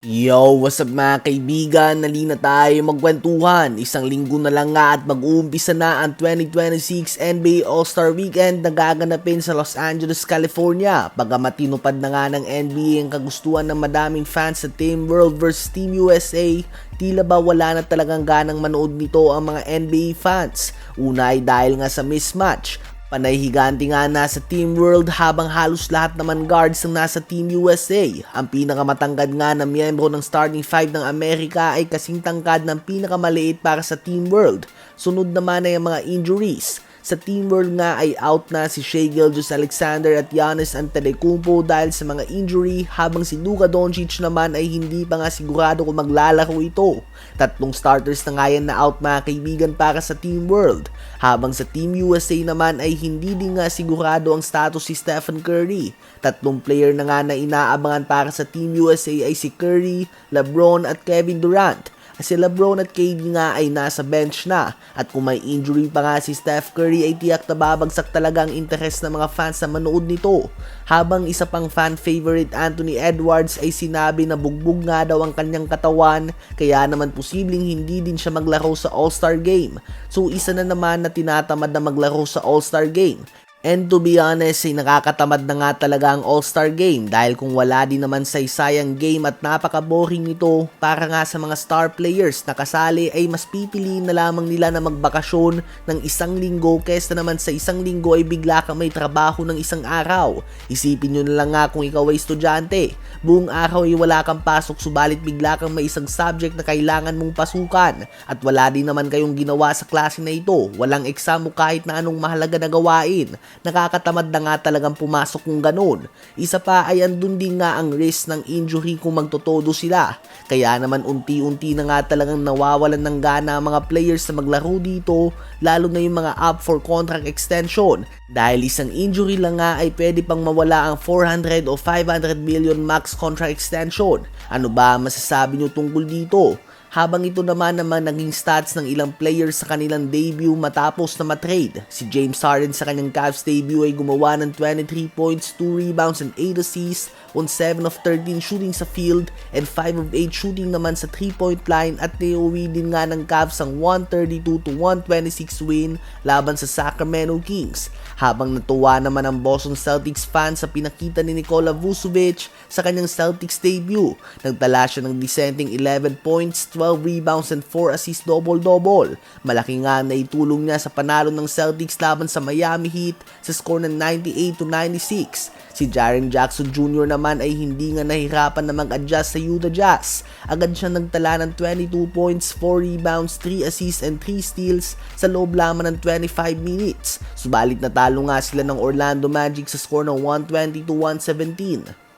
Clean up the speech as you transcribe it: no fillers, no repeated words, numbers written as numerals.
Yo, what's up mga kaibigan? Nalina tayo magkwentuhan. Isang linggo na lang nga at mag-uumpisa na ang 2026 NBA All-Star Weekend na gaganapin sa Los Angeles, California. Bagamat tinupad na nga ng NBA ang kagustuhan ng madaming fans sa Team World vs Team USA, tila ba wala na talagang ganang manood nito ang mga NBA fans. Una ay dahil nga sa mismatch. Panay higanti nga nasa Team World habang halos lahat naman guards ang nasa Team USA. Ang pinakamatangkad nga na miyembro ng starting 5 ng Amerika ay kasing tangkad ng pinakamaliit para sa Team World. Sunod naman ay ang mga injuries. Sa Team World nga ay out na si Shai Gilgeous-Alexander at Giannis Antetokounmpo dahil sa mga injury, habang si Luka Doncic naman ay hindi pa nga sigurado kung maglalaro ito. Tatlong starters na nga yan na out mga kaibigan para sa Team World. Habang sa Team USA naman ay hindi din nga sigurado ang status si Stephen Curry. Tatlong player na nga na inaabangan para sa Team USA ay si Curry, LeBron at Kevin Durant. Si LeBron at KD nga ay nasa bench na, at kung may injury pa nga si Steph Curry ay tiyak na babagsak talaga ang interes ng mga fans sa manood nito. Habang isa pang fan favorite Anthony Edwards ay sinabi na bugbog nga daw ang kanyang katawan, kaya naman posibleng hindi din siya maglaro sa All-Star Game. So isa na naman na tinatamad na maglaro sa All-Star Game. And to be honest, ay nakakatamad na nga talaga ang All-Star Game dahil kung wala din naman saysayang game at napaka-boring nito, para nga sa mga star players na kasali ay mas pipiliin na lamang nila na magbakasyon ng isang linggo kaysa naman sa isang linggo ay bigla kang may trabaho ng isang araw. Isipin nyo na lang nga kung ikaw ay estudyante, buong araw ay wala kang pasok subalit bigla kang may isang subject na kailangan mong pasukan at wala din naman kayong ginawa sa klase na ito, walang exam o kahit na anong mahalaga na gawain. Nakakatamad na nga talagang pumasok kung ganun. Isa pa ay andun din nga ang risk ng injury kung magtotodo sila. Kaya naman unti-unti na nga talagang nawawalan ng gana ang mga players na maglaro dito, lalo na yung mga up for contract extension. Dahil isang injury lang nga ay pwede pang mawala ang 400 o 500 million max contract extension. Ano ba masasabi nyo tungkol dito? Habang ito naman naging stats ng ilang players sa kanilang debut matapos na matrade. Si James Harden sa kanyang Cavs debut ay gumawa ng 23 points, 2 rebounds and 8 assists on 7 of 13 shooting sa field and 5 of 8 shooting naman sa 3-point line, at nauwi din nga ng Cavs ang 132-126 win laban sa Sacramento Kings. Habang natuwa naman ang Boston Celtics fans sa pinakita ni Nikola Vucevic sa kanyang Celtics debut. Nagtala siya ng dissenting 11 points, 12 rebounds and 4 assists double-double. Malaki nga na itulong niya sa panalo ng Celtics laban sa Miami Heat sa score ng 98-96. Si Jaren Jackson Jr. naman ay hindi nga nahirapan na mag-adjust sa Utah Jazz. Agad siya nagtala ng 22 points, 4 rebounds, 3 assists and 3 steals sa loob lamang ng 25 minutes. Subalit natalo nga sila ng Orlando Magic sa score ng 120-117.